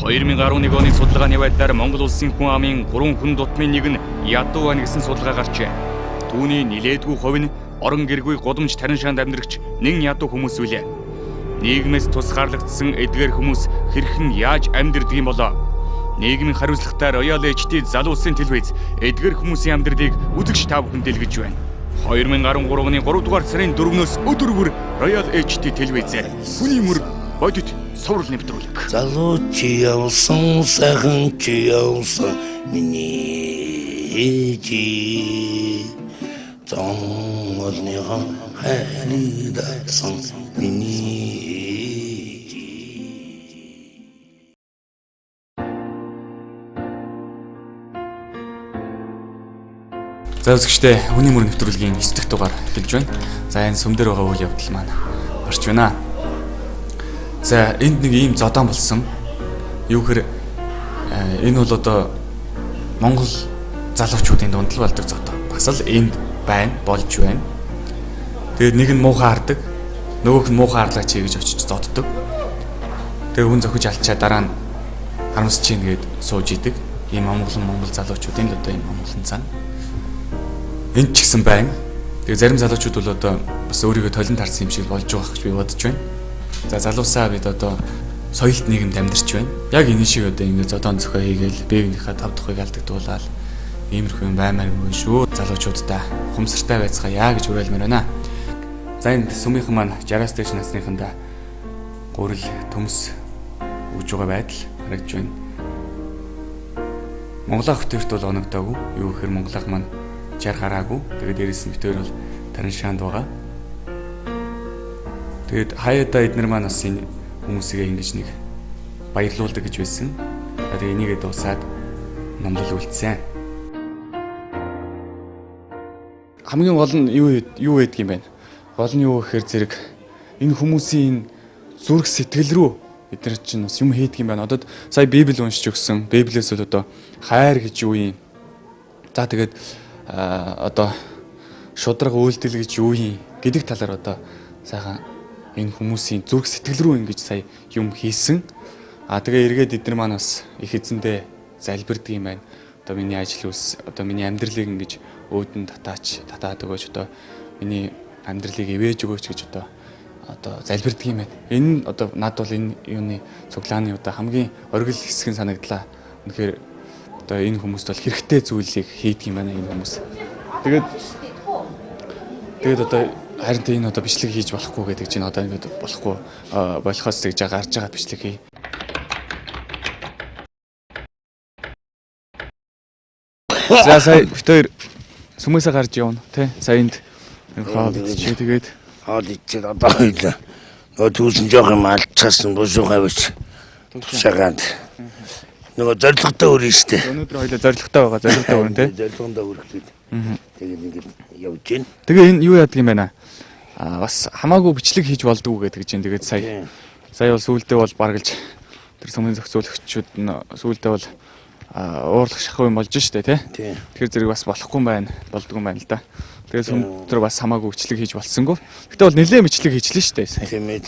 2011 оны судалгааны байдлаар Монгол улсын хүн амын 3 хүн дутмын нэг нь ядуу байна гэсэн судалгаа гарчээ. Түүний нилээдгүй хувь нь орон гэргүй гудамж тариншаанд амьдрагч нэн ядуу хүмүүс үлээ. Нийгмээс тусгаарлагдсан эдгээр хүмүүс хэрхэн яаж амьдрдаг юм болоо? Нийгмийн хариуцлагатай Royal HD залуу улсын телевиз эдгээр хүмүүсийн амьдралыг үзэгч та бүхэн дэлгэж байна. 2013 оны 3 дугаар сарын 4-өөс өдөр бүр Royal HD телевизээр хүний мөр бодит соврал нэвтрүүлэг. Залуу чи явсан сайхан чи явсан миний ээжи зомолныхан хайрдасан миний За үзэгчдээ хүний мөр нэвтрүүлгийн 9 дахь дугаар эхэлж байна. За энэ сүм дээр байгаа үйл явдал маань гарч байна. За энд нэг ийм зодон болсон. Юу гэхээр энэ бол одоо Монгол залуучуудын дунд л болдог зодон. Бас л энд байна, болж байна. Тэгээд нэг нь муухай хардаг, нөгөөх нь муухай харлаа чи гэж очиж зоддог. Тэгээд хүн зохиж алчаа дараа нь харамсаж чинь гээд сууж идэг. Ийм Монгол залуучуудын л одоо ийм Монголын цаана энд ч гэсэн байна. Тэгээ зарим залуучууд бол одоо бас өөрийгөө толон тарсан юм шиг болж байгаа гэж би бодож байна. За залуусаа бид одоо соёлт нийгэмд амьдарч байна. Яг энэ шиг одоо ингэ зодон зохио хийгээл бээгнийхээ тав тухыг алдагдуулаад иймэрхүү юм баймааргүй шүү. Залуучуудаа хумсартай байцгаая гэж уриалмаар байна. За энэ сүмийнхэн маань 60-аас дээш насныхандаа гурил төмс өгж байгаа байдал харагдж байна. Монголын хөтөлбөрт бол оногдоогүй. Юу гэхээр Монголын маань 60 гараагүй. Тэгээд дээрэс нь битээр бол тариншаанд байгаа. Тэгээд хаяада эднэр маань бас энэ хүмүүсийг ингэж нэг баярлуулдаг гэж байсан. Тэгээд энийгээ дуусаад номлол үлдсэн. Хамгийн гол нь юу байдаг юм бэ? Гол нь юу гэхээр зэрэг энэ хүмүүсийн зүрх сэтгэл рүү бид нар чинь бас юм хийдэг юм байна. Одоо сая Библи уншиж өгсөн. Библиэс л одоо хайр гэж юу юм? За тэгээд одоо шудраг үйлдэл гэж юу юм гэдэг талаар одоо сайхан энэ хүмүүсийн зүрх сэтгэл рүү ингэж сая юм хийсэн. Тэгээ эргээд эдгээр маань бас их эзэндээ залбирдаг юм байна. Одоо миний ажил үс, одоо миний амьдралыг ингэж өөдөн татаад өгөөч, одоо миний амьдралыг ивэж өгөөч гэж одоо залбирдаг юм байна. Энэ одоо над бол энэ юуны цуглааны одоо хамгийн оргил хэсэг санагдлаа. Үнэхээр одоо энэ хүмүүст бол хэрэгтэй зүйлийг хийдэг юм байна энэ хүмүүс. Тэгээд одоо харин энэ одоо бичлэг хийж болохгүй гэдэг чинь одоо ингэ болохгүй болохоос тэгж гарч байгаа бичлэг хий. За сая битээр сүмээсээ гарч явна тий. Сая энд хоол идчихээ тэгээд хоол идчихээ одоо хоёлаа. Нөгөө түүсэн жоох юм алдчихсан босоо авч. Шагаанд. Нөгөө зорилготой өрнө штэ. Өнөөдөр хоёлаа зорилготой байгаа. Зорилготой өрнө тий. Зорилготой өргөдөд. Тэгээд ингэ явж гин. Тэгээ энэ юу яадаг юм бэ наа? Бас хамаагүй бичлэг хийж болдгоо гэдэг чинь тэгээд сая бол сүүлдээ бол баргалж тэр сүмийн зохицуулагчид нь сүүлдээ бол уурлах шахав юм болж штэ тий. Тэгэхээр зэрэг бас болохгүй юм байна. Болдгоо юм байна л да. Тэгээд сүм тэр бас хамаагүй бичлэг хийж болсонгүй. Гэтэ бол нэлээд бичлэг хийчлээ штэ сая. Тийм ээ.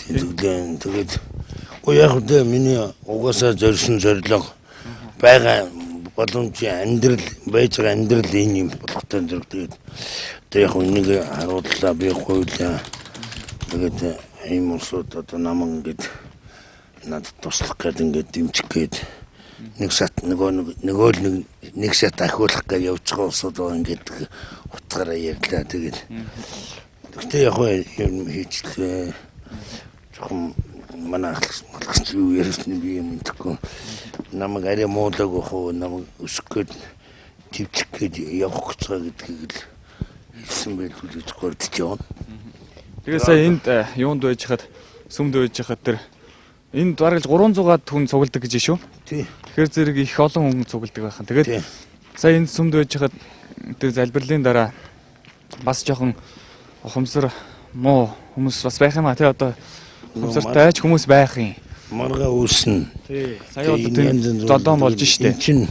Тэгээд яг үдэ миний угаасаа зорьсон зорилго байгаа боломжийн амьдрал байж байгаа амьдрал энэ юм болготой зэрэг тэгээд яг нэг харууллаа би хуйлаа тэгээд ийм усууд одоо наман ингээд над туслах гэдэг ингээд дэмжих гээд нэг шат нөгөө нэг шат ахиулах гэж явж байгаа усууд ингээд утгаараа ярьлаа тэгээд тэгтээ яг юм хийчлээ жоохон манай ахлагч юу ярьсан би юм тэгэхгүй намайг арай муудаг хөө намайг өсгөх төвчих гэж явах гэж байгаа гэдгийг л хэлсэн байлгүй гэж гордож явна. Тэгээ сая энд юунд байж хахад сүмд байж хахад тэр энд бараг 300-аад хүн цугладаг гэж шүү. Тий. Тэгэхээр зэрэг их олон хүн цугладаг байхan. Тэгээд сая энд сүмд байж хахад тэр залбирлын дараа бас жоохон ухамсар муу хүмүүс бас байх юм а тий одоо ухамсартай хүмүүс байх юм. Марга үүснэ. Тий. Сая бол тийм зодон болж штэ. Чин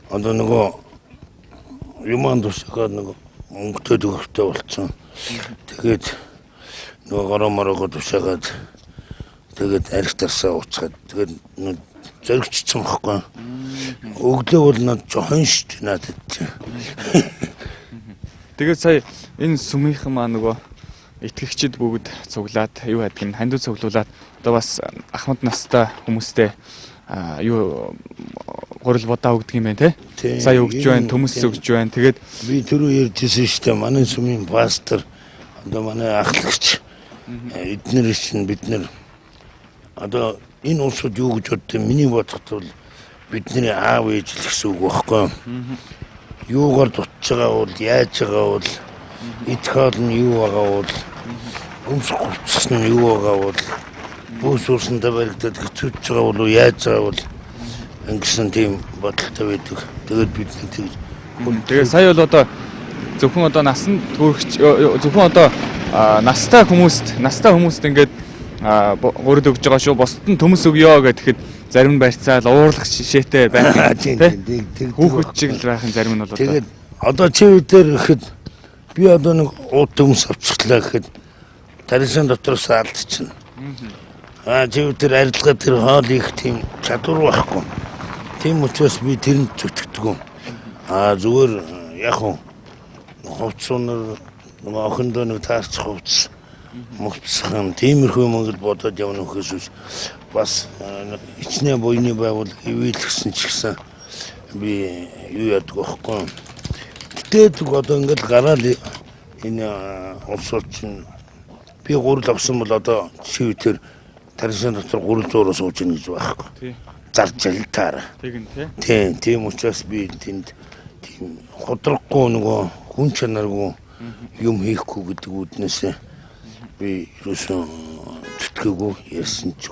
одоо нөгөө юман тусгаад нөгөө өнгөтэй төгөлтэй болцсон. Тэгээд нөгөө горомороо тушаагаад тэгээд архитарсаа уцгаад тэгээд зоригчсан байхгүй. Өглөө бол над жохон шүү дээ надад чинь. Тэгээд сая энэ сүмийнхэн маа нөгөө итгэгчид бүгд цуглаад юу гэдэг нь хандив цуглуулад одоо бас ахмад настай хүмүүстэй юу гурил бодаа өгдөг юм байна те. Сая өгж байна, төмөс өгж байна. Тэгээд би түрүү ярьжсэн шүү дээ. Манай сүмийн пастор одоо манай ахлагч эднэр чинь бид нэр одоо энэ улсууд юу гэж боддог миний бодоход бол бидний аав ээж л гэсэн үг байхгүй. Юугаар дутж байгаа бол яаж байгаа бол итгэл нь юу байгаа бол өмсөх хувцас нь юу байгаа бол бүс уусандаа баригдаад хэцүүж байгаа бол яаж байгаа бол ингэсэн тийм бодолтой байдаг. Тэгээд бид нэг тэгээд сая бол одоо зөвхөн одоо насанд төрөгч зөвхөн одоо настай хүмүүст ингээд гурил өгж байгаа шүү. Бусдад нь төмөс өгөө гэхэд зарим нь барьцаал уурлах шишээтэй байх тийм хүүхэд шиг л байх нь зарим нь бол одоо тэгээд одоо чи үдээр ихэд би одоо нэг ууд төмөс авчихлаа гэхэд тарилсан дотроос алдчихна. Чи үдээр арилгаа тэр хоол их тийм чадвар байхгүй. Тийм учраас би тэрэнд зүтгэдэг. Зүгээр яг хөө хувцсонор нөгөө охиндоо нэг таарч хувцс мөцсөн тиймэрхүү Монгол бодоод явна хөөс бас ичнээ буйны байвал ивэлгсэн ч гэсэн би юу яадаг вэ? Тэгээд одоо ингээд гараад энэ улсууд чинь би гурил авсан бол одоо чивтэр тарилсан дотор 300-аас сууж ийн гэж байхгүй. Тий. Зарж ялтаар. Тэгнь тий. Тийм учраас би тэнд тийм ходроггүй нөгөө хүн чанаргүй юм хийхгүй гэдэг үднээс би юусэн зүтгээгүй ярьсан ч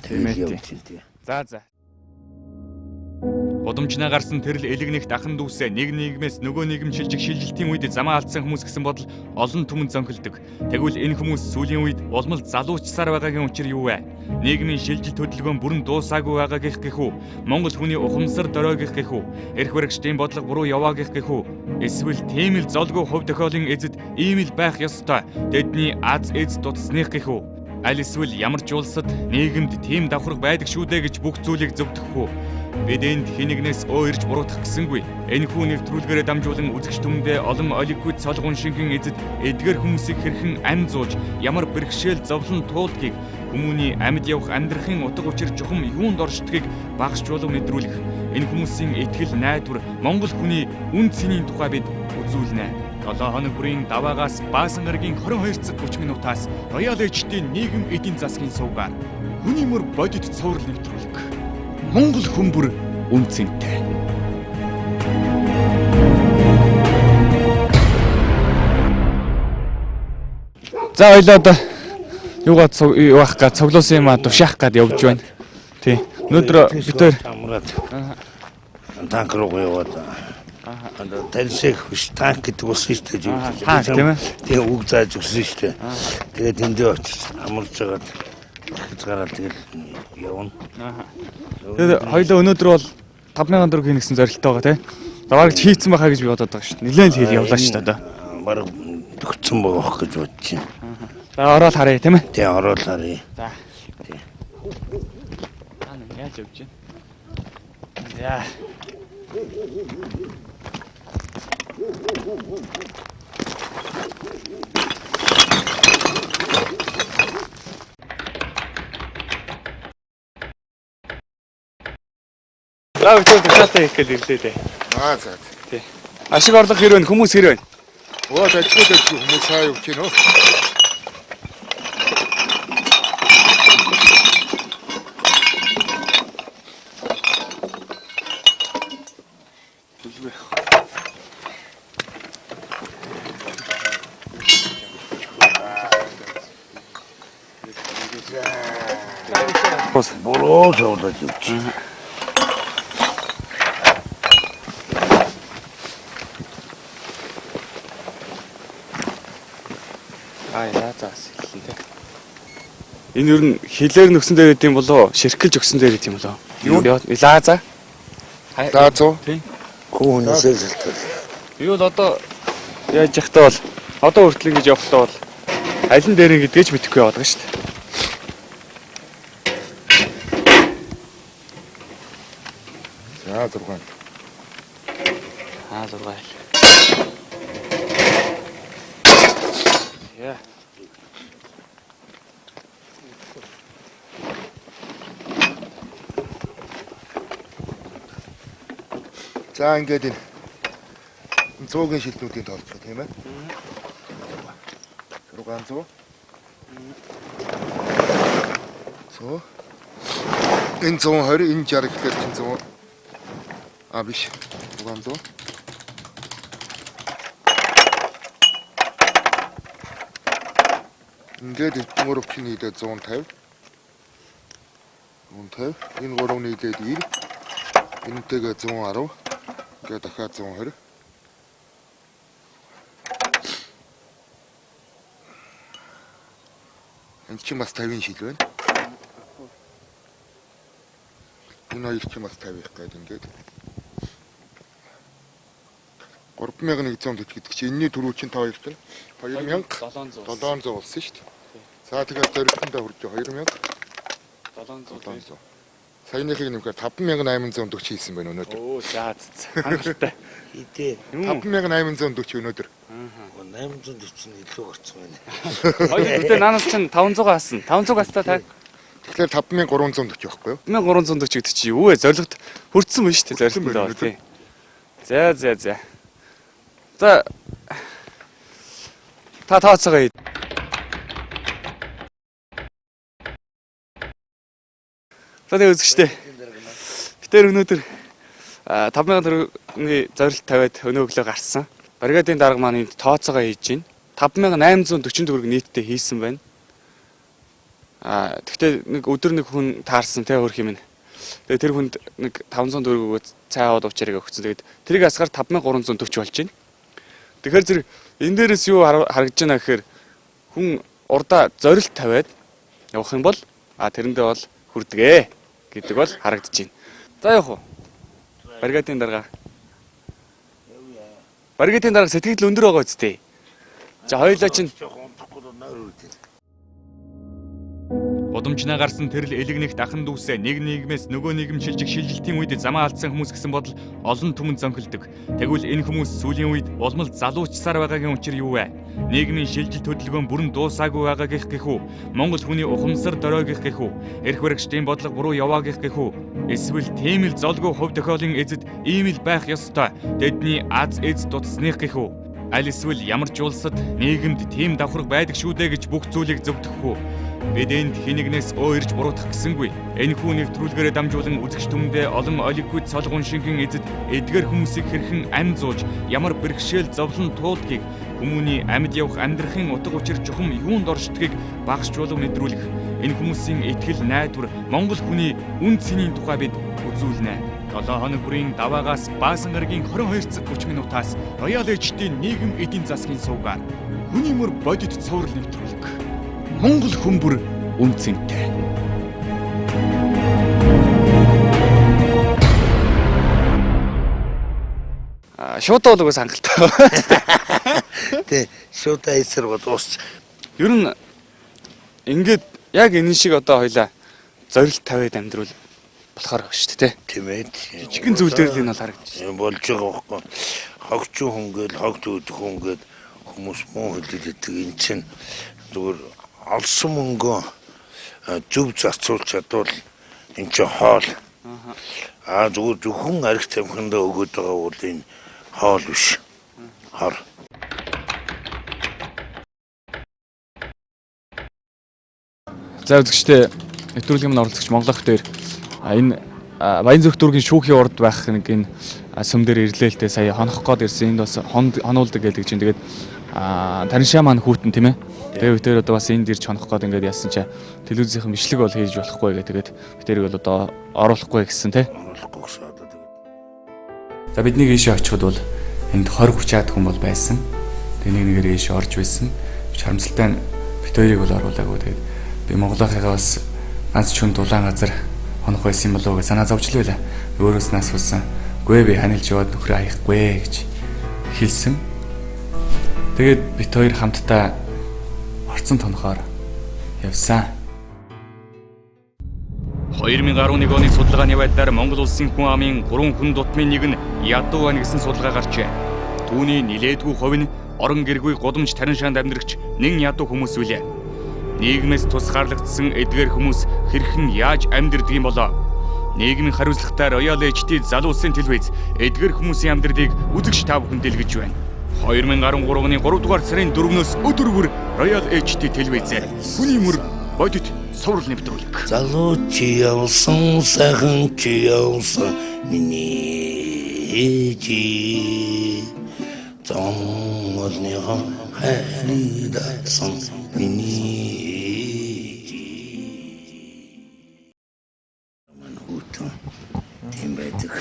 тэгээд явж тий. За. Удамжнаа гарсан тэрл элэгнэгт ахан дүүсээ нэг нийгмээс нөгөө нийгэм шилжих шилжилтийн үед замаа алдсан хүмүүс гэсэн бодол олон түмэнд зөнхөлдөг. Тэгвэл энэ хүмүүс сүүлийн үед улмал залуучсаар байгаагийн учир юу вэ? Нийгмийн шилжилт хөдөлгөөн бүрэн дуусаагүй байгаа гэх үү? Монгол хүний ухамсар дорой гэх үү? Эрх баригчдын бодлого буруу яваа гэх үү? Эсвэл тийм л золгүй хувь тохиолын эзэд ийм л байх ёстой. Тэдний аз эз дутсных гэх үү? Аль эсвэл ямар ч улсад нийгэмд тийм давхарга байдаг шүү дээ гэж бүх зүйлийг зөвдөх үү? Бид энд хинэгнээс ирж буруутгах гэсэнгүй. Энэхүү нэвтрүүлгээрээ дамжуулан үзэгч түмэндээ олон олиггүй цолгон шинхэн эзэд эдгээр хүмүүсийг хэрхэн ам зууж ямар бэрхшээл зовлон туулдгийг хүмүүний амьд явах амьдрахын утга учир чухам юунд оршдгийг багш болов мэдрүүлэх. Энэ хүмүүсийн итгэл найдвар Монгол хүний үн цэнийн тухай бид үзүүлнэ. 7 хоног бүрийн даваагаас Баасан гарагийн 22 цаг 30 минутаас Роял HD-ийн нийгэм эдийн засгийн сувгаар хүний мөр бодит цоврал нэвтрүүлэг. Монгол хүмүүр үнцэнтэй. За ойлоо одоо юугаа явах га цуглуулсан юм а тушаах гад явж байна. Тий. Өнөөдөр битээр танк руу яваад тарилсах биш танк гэдэг ус шүү дээ. Танк тийм ээ. Тэгээ үг зааж өгсөн шүү дээ. Тэгээд тэндээ очиж амарч байгаа. Гараад тэгээд явна. Тэгээд хоёлоо өнөөдөр бол 5000 төгрөг хийнэ гэсэн зорилттой байгаа тийм. Бараг хийцэн байхаа гэж би бодоод байгаа шүү дээ. Нилээн л хийл явлаа шүү дээ одоо. Бараг төгцсөн байгаа гэж бодож байна. За ороод харъя тийм ээ. Тий ороод харъя. За. Тий. Яаж явж байна? Яа. Лав ч тасаатай их гэл ирлээ дээ. За. Тий. Ашиг орлого хэрвэн хүмүүс хэрвэн. Оо ажиггүй хүмүүс цаа явж гинөө. Буруу зовлож явж. Заасан хэлээ. Энэ юу н хилээр нөксөн дээр идэм болоо ширхэлж өгсөн дээр идэм болоо. Юу лааза? Лаазуу? Тийм. Хүүнээсээ шилдэг. Би бол одоо яаж яхтаа бол одоо хүртэл ингэж явахдаа бол алин дээр гэдгээч мэдэхгүй яваад байгаа шүү дээ. За 6. 6 хэл. Яа. За ингээд энэ 100-гийн шилднүүдийн тоолцоо тийм ээ. 600. Зөө. Энэ 120, энэ 60 гэхээр чинь 100. А биш. 600. Ингээд эдгээр өвчин нийлээд 150. 150. Энэ 3 нийлээд 90. Энэтэйгээ 110. Ингээд дахиад 120. Энд чинь бас 50-ын шил байна. Энэ хоёр чинь бас 50 их гээд ингээд 3140 гэдэг чинь энэний төрүү чинь та хоёр чинь 2700 болсон шүү дээ. За тэгээд зорилгондоо хүрч 2700. Саяныхыг нэмэхээр 5840 хийсэн байна өнөөдөр. Оо за хангалттай. Хитээ. 5840 өнөөдөр. 840 илүү орцсон байна. Хоёр өдөө наанаас чинь 500 аасан. 500 астаа та. Тэгэхээр 5340 байхгүй юу? 5340 гэдэг чи юу вэ? Зорилгот хүрсэн байна шүү дээ зорилгондоо тий. За. За. Та тооцоогоо. Тэгээд үзэгчтэй. Битээр өнөөдөр 5000 төгрөгийн зорилт тавиад өнөө өглөө гарсан. Бригадын дарга маань энд тооцоогоо хийж байна. 5840 төгрөг нийтдээ хийсэн байна. Тэгвэл нэг өдөр нэг хүн таарсан те хөрх юм. Тэгээд тэр хүнд нэг 500 төгрөг өгөөд цай аваад уучрыг өгсөн. Тэгээд тэрийг асгаар 5340 болж байна. Тэгэхээр зэрэг энэ дээрээс юу харагдаж байна гэхээр хүн урдаа зорилт тавиад явах юм бол тэрэндээ бол хүрдэгэ гэдэг бол харагдаж байна. За явах уу? Бригадын дарга. Бригадын дарга сэтгэл өндөр байгаа үстэй. За хоёулаа чинь Удамжнаа гарсан тэрл элэгнэх дахан дүүсээ нэг нийгмээс нөгөө нийгэм шилжих шилжилтийн үед замаа алдсан хүмүүс гэсэн бодол олон түмэн зөнхөлдөг. Тэгвэл энэ хүмүүс сүүлийн үед улмал залуучсаар байгаагийн учир юу вэ? Нийгмийн шилжилт хөдөлгөөн бүрэн дуусаагүй байгаа гэх үү? Монгол хүний ухамсар дорой гэх үү? Эрх баригчдын бодлого буруу яваа гэх үү? Эсвэл тийм л золгүй хувь тохиолын эзэд ийм л байх ёстой. Тэдний аз эз дутсных гэх үү? Аль эсвэл ямар ч улсад нийгэмд тийм давхарга байдаг шүү дээ гэж бүх зүйлийг зөвдөх үү? Бид энд хинэгнээс өөрж буруутгах гэсэнгүй. Энэ хүү нэвтрүүлгээрээ дамжуулан үзэгч түмэндээ олон олиггүйд солгон шинхэн эзэд эдгээр хүмүүсийг хэрхэн ам зууж ямар бэрхшээл зовлон туулдгийг хүмүүний амьд явах амьдрахын утга учир чухам юунд оршдгийг багш болов мэдрүүлэх. Энэ хүмүүсийн итгэл найдвар Монгол хүний үн цэнийн тухай бид үзүүлнэ. 7 хоног бүрийн даваагаас Баасан гарагийн 22 цаг 30 минутаас Роял HD-ийн нийгэм эдийн засгийн сувгаар хүний мөр бодит цоврал нэвтрүүлэг. Монгол хүмүүр үн цэнтэй. Шуудаа бол угсаа хангалттай. Тэ шуудаа эсрэг дуусч. Ер нь ингээд яг энэ шиг одоо хоёлаа зорилт тавиад амьдруул болохоор байна шүү дээ. Тийм ээ. Жижигэн зүйлээр л энэ бол харагдаж байна. Болж байгаа байхгүй. Хогч хөнгөл хогт үүдэх хөнгөд хүмүүс муу хэлээд энэ чинь зүгээр олсон мөнгөө зөв зарцуулж чадвал энэ чинь хоол. Зүгээр зөвхөн арх тамхиндаа өгöd байгаа бол энэ хоол биш. Хор. За үзэгчтэй нэвтрүүлгийн маань оролцогч Монголох дээр энэ Баянзүрх дүүргийн шүүхийн урд байх нэг энэ сүм дээр ирлээ л дээ сая хонох гээд ирсэн. Энд бас хонуулдаг гэдэг чинь тэгээд Таншаа маань хүүтэн тийм ээ. Тэгээд бид тэр одоо бас энд ирж хонох гээд ингээд яасан чи телевизийн бичлэг бол хийж болохгүй гэ тэгээд бид тэрийг бол одоо оруулахгүй гэсэн тий. Оруулахгүй гэсэн одоо тэгээд. За бидний ийшээ очиход бол энд 20 30-аад хүн бол байсан. Тэгээд нэгээр ийшээ орж байсан. Харамсалтай нь бид хоёрыг бол оруулаагүй. Тэгээд би Монголынхаа бас ганц ч хүн дулаан газар хонох байсан юм болов уу гэж санаа зовж л байлаа. Өөрөөс нь асуусан. Гүй би ханилж яваад нөхрөө хаяхгүй гэж хэлсэн. Тэгээд бид хоёр хамтдаа орцсон тонохоор явсан. 2011 оны судалгааны байдлаар Монгол улсын хүн амын 3 хүн дутмын нэг нь ядуу байна гэсэн судалгаа гарчээ. Түүний нилээдгүй хувь нь орон гэргүй гудамж тарин шаанд амьдрагч нэн ядуу хүмүүс үлээ. Нийгмээс тусгаарлагдсан эдгээр хүмүүс хэрхэн яаж амьдардаг юм болоо? Нийгмийн хариуцлагатай Royal HD залуу улсын телевиз эдгээр хүмүүсийн амьдралыг үзэгч та бүхэнд дэлгэж байна. 2013 оны 3 дугаар сарын 4-өөс өдөр бүр Royal HD телевизээр хүний мөр бодит соврал нэвтрүүлэг. Залуу чи явсан сайхан чи явсан миний ээжи зомолныхоо хайрдасан миний ээжи мань хүүтэн тийм байдаг.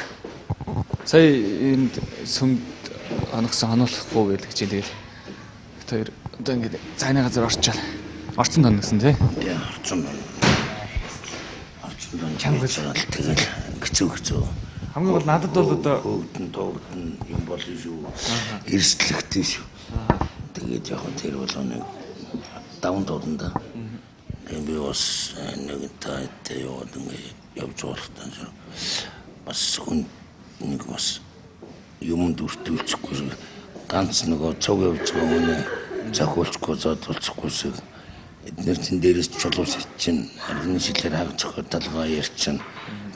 Сая энд сүмд анагсан хануулахгүй гэж хэлээл. Тэр одоо ингэ цааны газар орчаал. Орцсон тоногсон тий. Яа, орцсон. Чангал тэгэл хэцүү. Хамгийн гол надад бол одоо хөөгдөн юм болно шүү. Эрсдлэгтэй шүү. Тэгээд яг тэр бол нэг даван дууданда. Би бас нэг таатай яваад ингэ явж болохтой шүү. Бас хүн нэг бас юм дүртүүлчихгүй ганц нөгөө цог явж байгаа үнэ захиулчихгүй зодуулчихгүй шиг эдгээр чин дээрээс чулуус чинь харин шилээр хаагчих талгаа ярьчин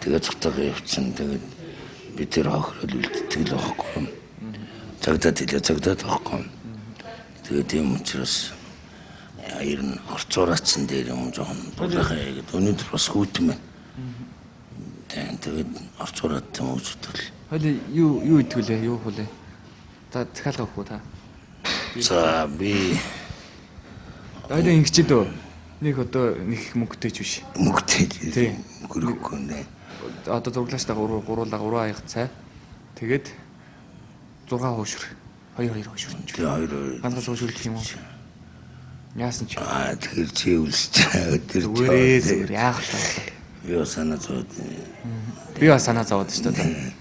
тэгээд цогтойгоо явчин тэгээд би тэр хохирол үлддэг л байхгүй цагдаад байхгүй тэгээд юм учраас ер нь орцуураацсан дээр юм жоохон дуулахаа гэдэг өнөөдөр бас хүүтэн байна тэгээд орцуураат юм үзвэл хойло юу итгүүлээ юу хөлөө. За захиалга өгөх үү та. За би хойло ингэчээ дөө. Нэг одоо нэг их мөнгөтэй ч биш. Мөнгөтэй. Тийм. Гөрөхгүй нэ. Одоо зурглаачтаа гуруулаа 3 аяг цай. Тэгээд 6 хуушур. 2 хуушур. Тэгээ 2. Ганцхан хуушур гэх юм уу? Яасан ч. Тэгэхээр чи үлсч өдөр зүгээр яах вэ? Би бас санаа зовоод. Би бас санаа зовоод шүү дээ.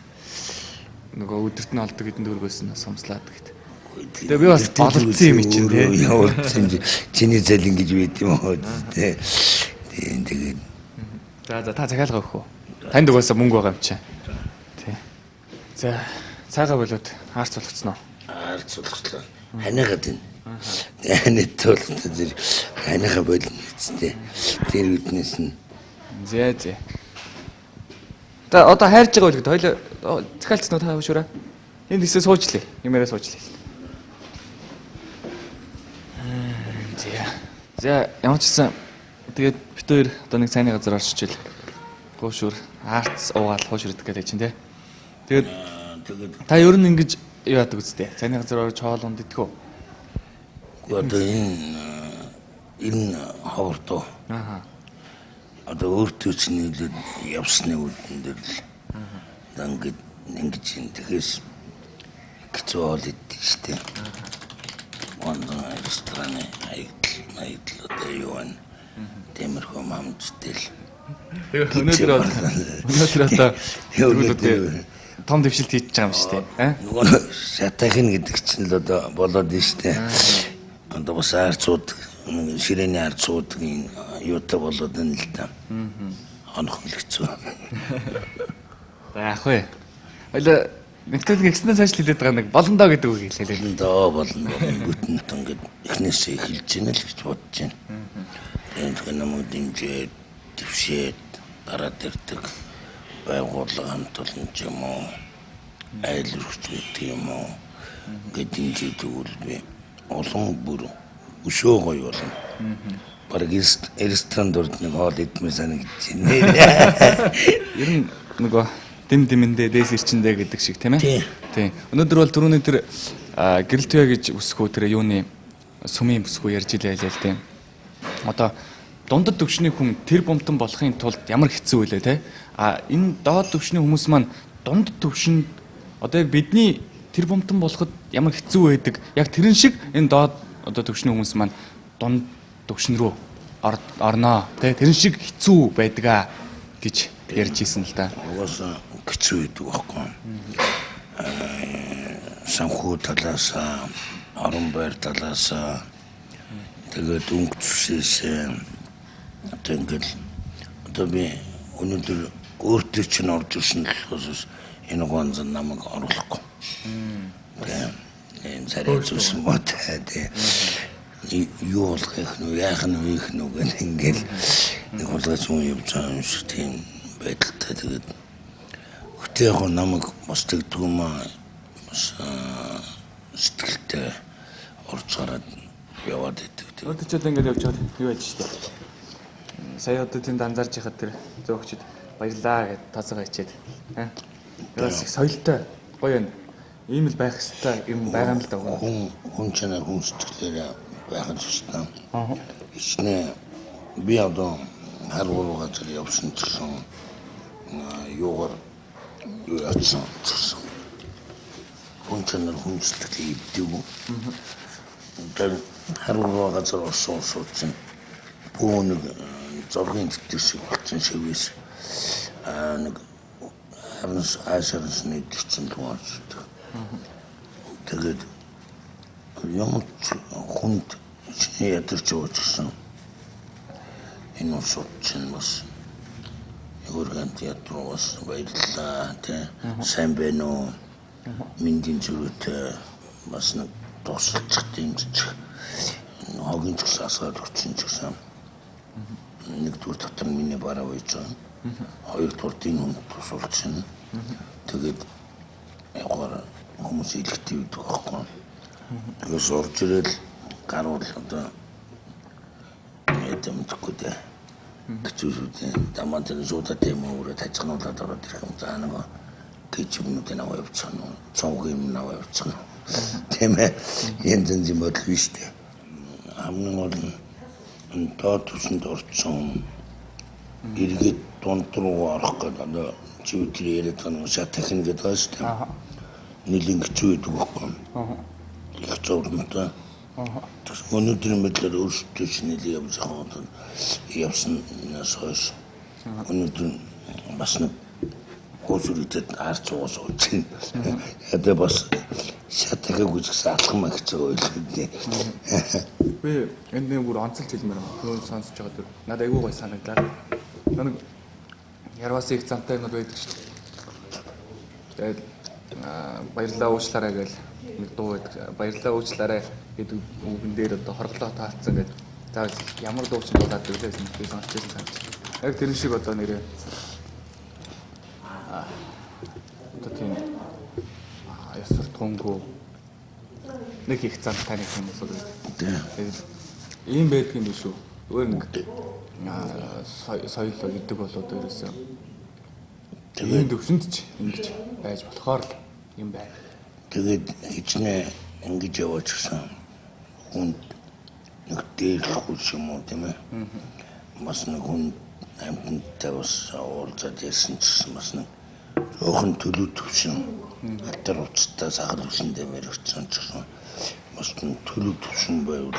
Нөгөө өдөрт нь олдог хэдэн төгрөгөөс нь сумслаад гэт. Тэгээ би бас боловцсон юм чинь тий. Явуулсан чиний зэлин гэж байд юм уу тий. Тэгээд за та захиалга өгөх үү? Танд угаасаа мөнгө байгаа юм чи. Тий. За цаагаа болоод хаарц болгоцсон уу? Хаарц болгоцлоо. Ханиагаад байна. Ханит толгой тэр ханиагаа болно гэжтэй. Тэр үднээс нь зэ. Одоо хайрж байгаа үл гэдэг хоёул захиалцсан уу та хөшөөрөө? Энд хэсээ суучлаа. Юмараа суучлаа. За ямар ч гэсэн тэгээд бид хоёр одоо нэг цайны газар орчиж ил. Гоошур арц уугаал хуушур идэх гэдэг чинь тий. Тэгээд та ер нь ингэж яадаг үстэй. Цайны газар орж хоол унд идэх үү? Одоо энэ ховордоо. Одоо өөртөө ч нийлээд явсны үдэн дээр л ингэж тэгээс хэцүү бол идэв штэ. Онлын рестораны аягдл одоо юу вэ? Темирхүү мамчтай л. Тэгээд өнөөдөр одоо том дэвшилт хийж байгаа юм штэ. Нөгөө шатахын гэдэг чинь л одоо болоод штэ. Одоо бас арцууд ширээний арцуудын юутай болоод байна л да. Онох хэцүү. За яах вэ? Хоёлаа нэвтрүүлэг экснээс хойш хэлээд байгаа нэг болондоо гэдэг үг хэлээ. Болно. Бүтэнт ингээд эхнээсээ хэлж яана л гэж бодож байна. Тэгээд намайг дэмжиж, төвшөөд дараад ирдэг байгууллага хамт олон ч юм уу, айл өргөжлөлт юм уу гэдэг дэмжиж өгвөл би олон бүр өшөө гоё болно. Бараг ресторанд орд нэг хоол идмээр санагдаж байна. Ер нь нөгөө дэмэндээ дээс ирчэндээ гэдэг шиг тийм ээ. Тийм. Өнөөдөр бол түрүүний тэр гэрэлтвэ гэж үсэхүү тэр юуны сүмийн бүсгүй ярьж илээ л тийм. Одоо дундад төвшний хүн тэр бомтон болохын тулд ямар хэцүү вэ те? Энэ доод төвшний хүмүүс маань дундад төвшин одоо яг бидний тэр бомтон болоход ямар хэцүү байдаг. Яг тэрэн шиг энэ доод одоо төвшний хүмүүс маань дунд төвшин рүү орноо. Тэ тэрэн шиг хэцүү байдаг гэж ярьж исэн л да. Угаасаа хэцүү байдаг байхгүй. Санхүү талаас, орон байр талаас тэгээд өнгөцсөөс одоо би өнөөдөр өөртөө чинь орж ирсэн болохоос энэ гонз намайг оруулахгүй. Тийм. Энэ царай зүсэн ботой тийм. Юу болох нь яах нь гэх ингээл нэг хулгайч юм явж байгаа юм шиг тийм байдалтай тэгээд хөтөө яг намайг бас тэгдгүүмээ бас сэтгэлтэй орж гараад яваад идэв. Одоо ч одоо ингэж явж байгаа юу яаж штэ. Сая одоо тэнд анзаарч яхад тэр зөөгчд баярлаа гэд тооцоогоо ичээд. Яас их соёлтой гоё юм. Ийм л байх хэрэгтэй юм байгаа юм л даа. Хүн чанар хүн сэтгэлээр байх хэрэгтэй. Ичнэ би одоо харуугаа зэрэг явсан гэсэн юугаар юу яцсан гэсэн. Хүн чанар хүн сэтгэлийг ивдэг. Тэр харуугаа газар орсон суудсан. Бүүн зургийн тэтгш шиг болсон шивээс нэг харанс аашаранс нэгдсэн тугаарч. Тэгээд ямар хүнд ядарч уучсан. Энэ усууд чинь бас Юурган театруу бас баярлалаа тий. Сайн байна уу? Миндин зүрхтэй бас нэг тусалчих дэмжиж хогийн ч гэсэн асаад өгсөн ч гэсэн нэгдүгээр дотор миний бараа байж байгаа. Хоёрдугаар тийм хүн тусалчихна. Тэгээд ягаар хүмүүс илэгтэй байдаг байхгүй. Тэгээс орж ирэл гаруул одоо мэдэмжгүй дээ. Гэвч даман тэр зууда тийм өөрөө тажигнуулаад ороод ирэх юм заа нэг гэж юмнуудын аваа явчихна. Цонгийн юм аваа явчихна. Тийм ээ. Янз янзын бодол биш дээ. Хамгийн гол нь доод түвшинд орсон иргэд дунд руу орох гэдэг одоо чивтэр яриад байгаа шат техник гэдэг байна шүү дээ. Нилийн хэцүү байдаг байхгүй. Их зурмтай. Өнөөдрийн мэдлэр өөрсдөө шинэлээ явж байгаа явсан нас өнөөдөр бас нэг госүрийтэд арч уус ууч. Ядаа бас шатагаа гүжигсэн алхам гэж ойлголоо. Би энд нэг бүр онцолж хэлмээр байна. Нөө сонсож байгаа тэр надад айгүй гой санагдлаа. Нэг ярвас их замтай юмуд байдаг шүү дээ. Тэгээд баярлалаа уучлаарай гэж нэг дуу байдаг. Баярлалаа уучлаарай гэдэг үгэн дээр одоо хорглоо таацсан гэдэг. За ямар дуу ч болоод өглөөс нь би сонсч байсан санаж. Яг тэр шиг одоо нэрээ одоо тийм ясар тунгүй нэг их замтай нэг юм уу. Тэгээд ийм байдгийн биш үү? Өөр нэг соёл гэдэг бол одоо ерөөсөө тийм төвшөнд ч ингэж байж болохоор л юм байна. Тэгээд хичнээн ингэж яваач гэсэн хүн нэг дээрлэхгүй юм уу тийм ээ. Бас нэг хүн амьтантай бас уулзаад ярьсан ч гэсэн бас нэг өөхон төлөв төвшин хатар уцтай сахар төвшин дэмээр өгсөн ч гэсэн бас төлөв төвшин байвал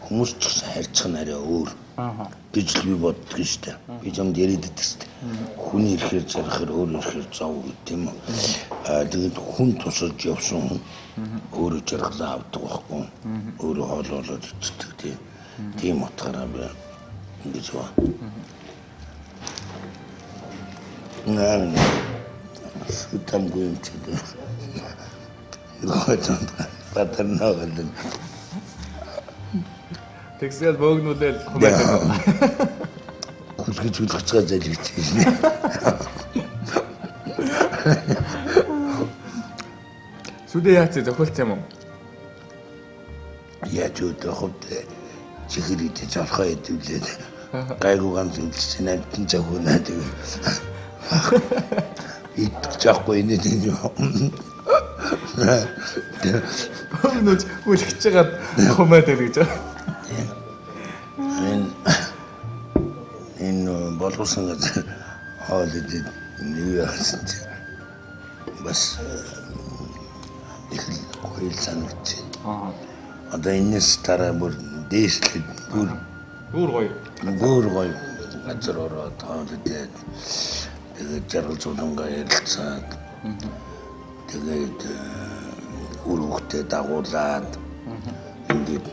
хүмүүс ч гэсэн харьцах нь арай өөр гэж л би боддог шүү дээ. Би ч юм яриад байдаг шүү дээ. Хүний ирэхээр зарахаар өөр ирэхээр зов гэдэг юм. Тэгээд хүн тусаж явсан хүн өөрөө жаргалаа авдаг байхгүй. Өөрөө хоолоолоод ичдэг тийм. Тийм утгаараа би ингэж ба. Наа сутамгүй юм чи. Нөгөө патарнаагаад Тэгсэл богнуулаад хумаад. Хүлгэж хүлгцгаа залгиж байна. Сүдэ яац зохиолт юм уу? Яаж өдөхөд чихрийд жолхоо идэвлээд гайгүй ганц үлдсэн амтан загуунаад ив. Идчих жахгүй энэ юм. Өнөөж үлгэж байгаа хумаад гэж. Энэ боловсон гэж хоол идээд юу яасан чи бас их гоё санагч. Одоо энэс дараа бүр дээшлээд бүр гоё. Бүр гоё газар ороод хоол идээд тэгээд жаргал зулангаа ярилцаад тэгээд үр хөвгтөө дагуулад ингээд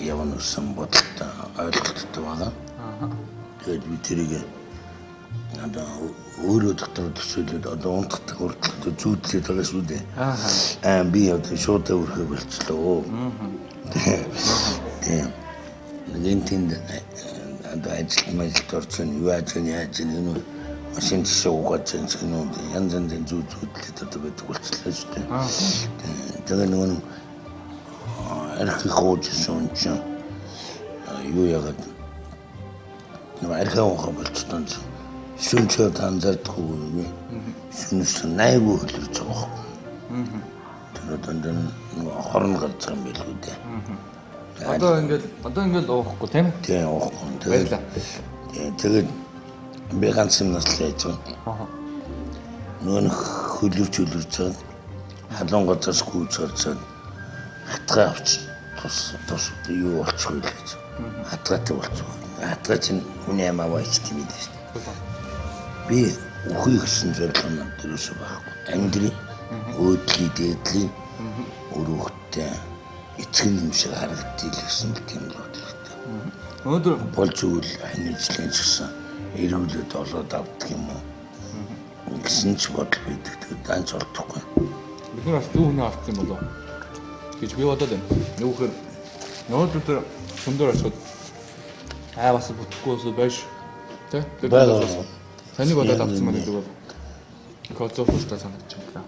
явна гэсэн бодолтой ойлголттой байгаа. Тэгээд би тэрийг одоо өөрөө дотор төсөөлөд одоо унтахдаг хүртэл зүйдлээд байгаа шүү дээ. Би одоо шууд өрхөө болчихлоо. Тийм. Нэг тэнд одоо ажилд орсон юу яаж энэ машин шиг угааж байгаа янз янзын зүйдлээд одоо байдаг болчихлоо шүү дээ. Тэгээ нэг архи хоожсон чинь юу яагаад нэг архи ухаа болчихсон чинь шүнчүүд анзаардаггүй шүнс 80 хөлөрж байгаа. Тэгээд хорн гарч байгаа юм билүү дээ. Одоо ингээд уухгүй тийм үү? Тийм уухгүй. Тэгээд би ганц юм наслаж байгаа. Нөгөө хөлөрч байгаа. Халуун газраас гүйж гарчаад хатгаа авч тус юу болчихгүй л гэж. Хатгаатай болчихгүй. Хатгаа чинь хүний амаа байж тийм ээ шүү дээ. Би ухий гэсэн зорилгоо дөрөсөө байхгүй. Англи өөдлийн дээдлийн өрөөхтэй эцэг юм шиг харагдтiil гэсэн тийм л бодлоо. Өнөөдөр болж үйл ханижлын гэсэн эргүүлээд олоод авдаг юм уу? Гэсэн ч бодол байдаг. Тэгээд данч олдохгүй. бид нар бас дүү хүнээ авсан болов гэж би бодоод байна. Юу гэхээр өнөөдөр сүндөр очоод бас бүтэхгүйс байж тэ саний бодоод авсан мөн гэдэг бол коцофостой санагдаж байна.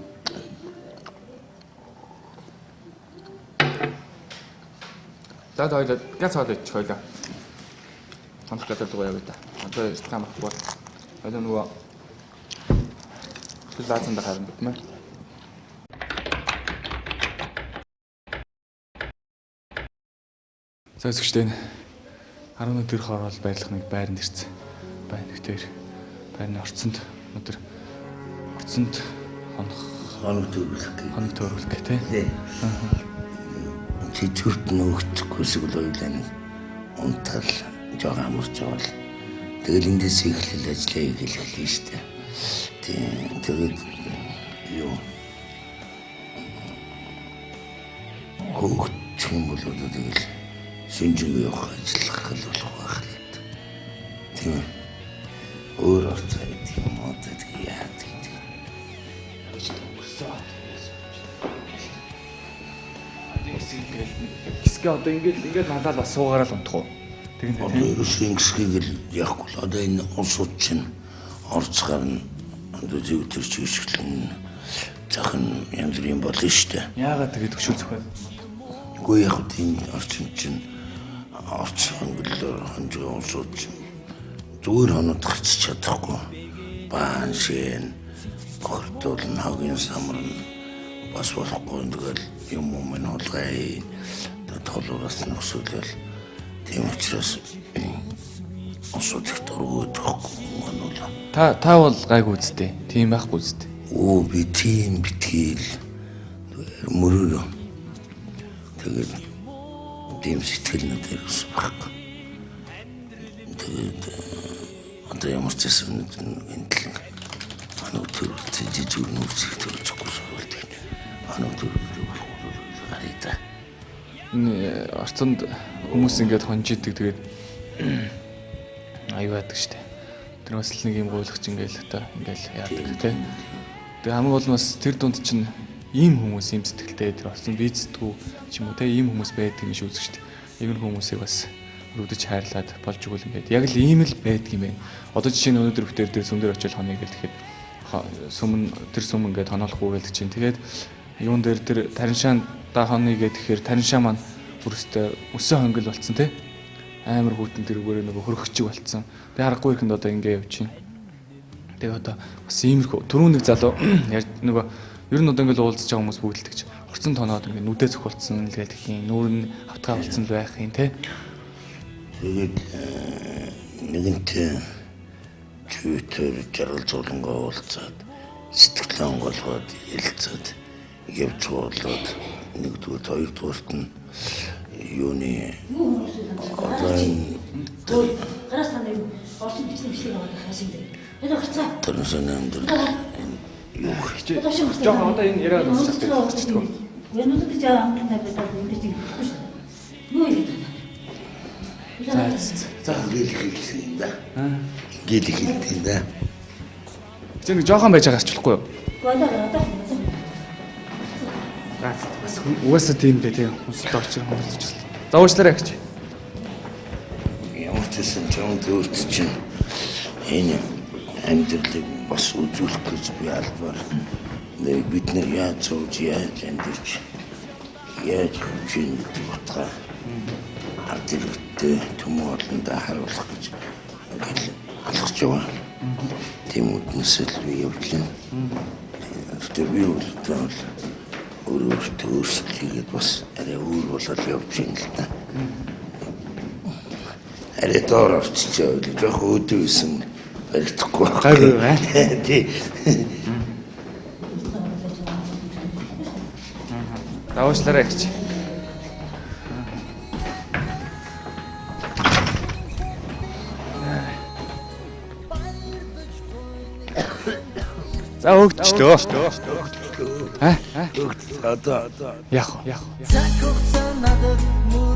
Даад ойлоо газ хаад ич хойлоо. Хамт гадаад байгаа юу та. Одоо стам авахгүй. Одоо нөгөө лаазанд харна гэх мэ. Зөвсгчтэй 10 өдөр хороол байрлах нэг байранд ирсэн. Байрнэгтэр байрны орцонд өнөдөр орцонд хоног төрүүлэх гэх тий. Чичүүрт нөгөхгүй бол ойлаа нэг унтал жоо амарч явал. Тэгэл эндээс эхлэл ажиллаа хийлээ шүү дээ. Тэгээд юу хөөч юм бол тэгэл шинжгүй явах ажиллах гэл болох байх л. Тийм ээ. Өөр орцоо гэдэг юм уу гэдэг яадаг гэдэг. Гисгэ одоо ингээд малаа бас суугаараа л унтах уу? Тэгнэ тийм. Ерөөсөө гисгийг л яахгүй л одоо энэ улсууд чинь орц гарна. Одоо зөв төр чишгэлэн захын янз бүрийн болно шүү дээ. Яагаад тэгээд өшөө зөхөө? Үгүй яг тийм орчин чинь орц хөнгөлөөр хонжоо улсууд чинь зүгээр хоноод гарч чадахгүй. Баан шин гортол нагийн самрын бас болохгүй тэгэл юм мөн хулгай толоороос нөхсөлөл тийм учраас осод их дөрөвдөхгүй манул та бол гайгүй үстэй тийм байхгүй үстэй оо би тийм битгэл мөрөө тэгээд тийм сэтгэлнүүд ирсэн баг тэгээд одоо ямар ч юм энтлэг ануу төр жижиг нүцэг төрчихгүй болдог ануу төр гарида энэ орцонд хүмүүс ингээд хонжидаг тэгээд аюу яадаг штэ. Тэр бас л нэг юм гуйлагч ингээл одоо ингээл яадаг тий. Тэгээ хамгийн гол нь бас тэр дунд чинь ийм хүмүүс ийм сэтгэлтэй тэр орцонд бийцдэггүй ч юм уу тий ийм хүмүүс байдаг гэж үзэж штэ. Ийм хүмүүсийг бас өрөвдөж хайрлаад болж игэл ингээд яг л ийм л байдаг юм байна. Одоо жишээ нь өнөөдөр бүтээр дээр сүмдэр очил хоног гэл тэгэхэд сүм ингээд тоноолохгүй гэлдэг чинь тэгээд юун дээр тэр тариншаан да хоног гэхээр тариншаа маань бүрстэ өсөө хонгол болцсон тий. Амар хүүтэн тэрүүгээр нөгөө хөргөчиг болцсон. Тэгээ харахгүй ихэнд одоо ингэ явж байна. Тэгээ одоо бас иймэрхүү түрүүн нэг залуу нөгөө ер нь одоо ингэ уулзж байгаа хүмүүс бүгдэлдэг чи. Орцон тоноод ингэ нүдэ цохолцсон л гэдэг юм. Нүүр нь автгаа болцсон л байх юм тий. Тэгээд нэгэнт Twitter жаргал зулангоо уулзаад сэтгэлээ онгоолгоод ярилцаад явж болоод нэгдүгээр хоёрдугаарт нь юуны одоо гараас таны орсон бичсэн бичлэг аваад хашиг дээр. Энэ гарцаа. Тэрнээс нэмдэр юу хичээ. Жохоо одоо энэ яриа дуусчих гэдэг. Энэ үгүй гэж амтнаа байдаг юм гэж хэлэхгүй шүү. Юу юм бэ? За гэлээ хэлсэн юм да. Гэлээ хэлсэн да. Чи нэг жоохон байж байгаач болохгүй юу? Одоо. Бас угаасаа тийм дээ тийм хүнсэлтэй очир хөндлөж байна. За уучлаарай гэж. Ямар ч гэсэн чам төрт чинь энэ амьдралыг бас үзүүлэх гэж би албаар бид нар яаж зовж яаж амьдарч яаж чинь гэдэг утгаа ард иргэдтэй төмөн олондоо харуулах гэж ингээл алхаж яваа. Тийм үднэс л би явлаа. Гэхдээ би бол өөрөөсөө өөрсдийгээ бас арай өөр болоод явж юм л та. Арай доор орчихоо жоох өөдөө исэн баригдахгүй Гайгүй бай. тий. За уучлаарай гэж. За өгчлөө. Одоо Яг. Цаг хугацаа надад мөр